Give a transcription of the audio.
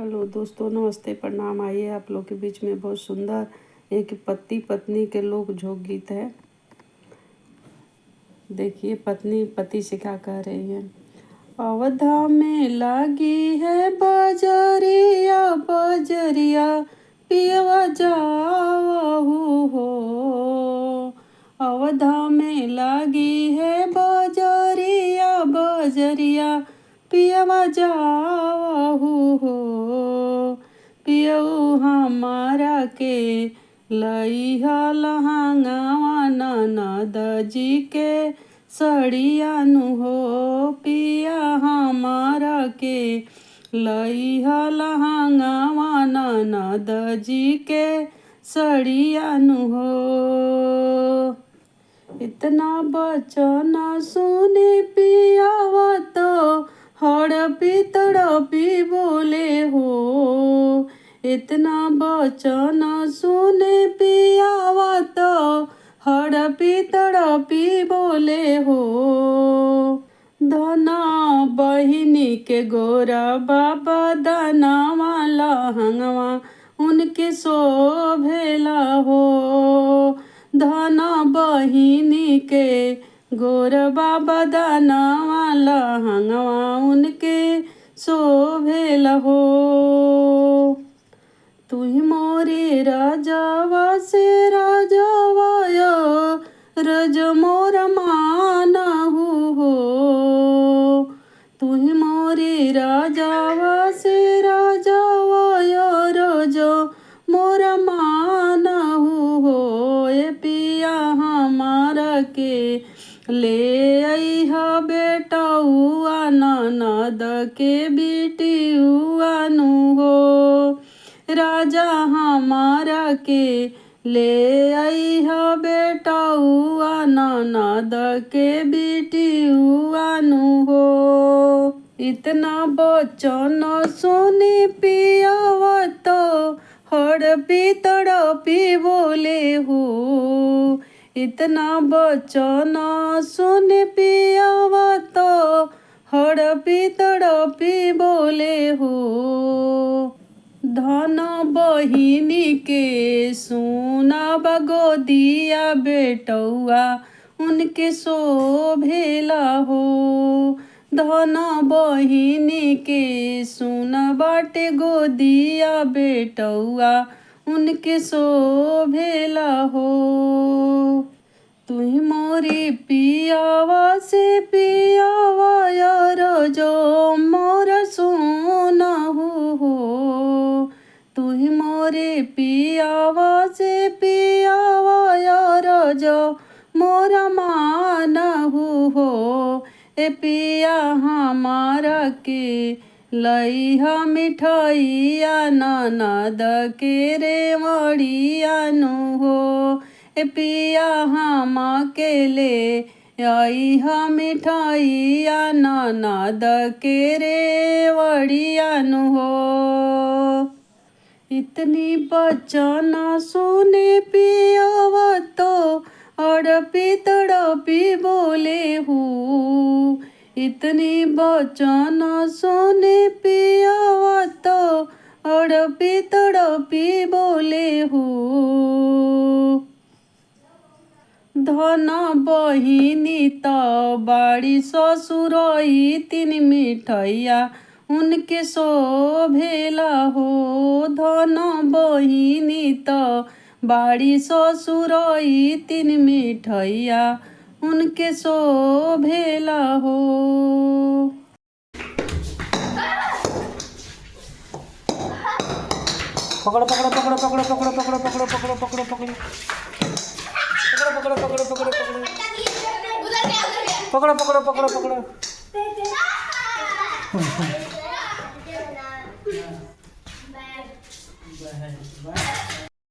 Hello दोस्तों, नमस्ते, प्रणाम। आइए आप लोग के बीच में बहुत सुंदर एक पति पत्नी के लोक झोंक गीत है। देखिए पत्नी पति से क्या कह रही है। अवधा में लागी है बजरिया बजरिया पियवा जावहु हो। अवधा में लागी है बजरिया बजरिया पियवा जावहु हो। पियऊ हमारा के लइहा लहंगावा ननद जी के सड़ियानु हो। पिया हमारा के लइहा लहंगावा ननद जी के सड़ियानु हो। इतना बचन सुने पियावा तो हड़पी तड़पी बोले हो। इतना बचन सुने पियावा तो हड़पी तड़पी बोले हो। धना बहिनी के गोरा बाबा दाना वाला हंगवा उनके शोभेला हो। धना बहिनी के गोरा बाबा दाना वाला हंगवा उनके शोभेला हो। तुही मोरे राजावा से राजावाया रज मोर मानहु हो। तुही मोरे राजावा से राजावाया रज मोर मानहु हो। ए पिया हमारा के ले अइहा बेटौआ ननद के बेटियुआनु हो। राजा हमारा के ले अइहा बेटौआ ननद के बेटियुआनु हो। इतना बचन सुने पियावा तो हड़पी तड़पी बोले हो। इतना बचन सुने पियावा तो हड़पी तड़पी बोले हो। धन बहिनी के सोना बगोदिया बेटौआ उनके शोभेला हो। धन बहिनी के सोना बाटे गोदिया बेटौआ उनके शोभेला हो। तुही मोरी पियावा से पियावा यार जो मोर सोनहु हो। तुही मोरे पियावा से पियावा यार जो मोर मानहु हो। ए पिया हमारा के लइहा मिठाइया ननद के रेवड़ियानु हो। ए पिया हम के ले अइहा मिठाइया ननद के रेवड़ियानु हो। इतनी बचन सुने पियावा तो हड़पी तड़पी बोले हो। इतनी बचन सुने पियावा तो हड़पी तड़पी बोले हो। धन बहिनी तो बाड़ी ससुरई तीन मिठैया उनके शोभेला हो। धन बहिनी तो बाड़ी ससुरई तीन मिठैया उनके शोभेला हो। पकड़ो पकड़ो पकड़ो पकड़ो पकड़ो पकड़ो पकड़ो पकड़ो पकड़ो पकड़ो पकड़ो पकड़ो पकड़ो पकड़ो पकड़ो पकड़ो पकड़ो।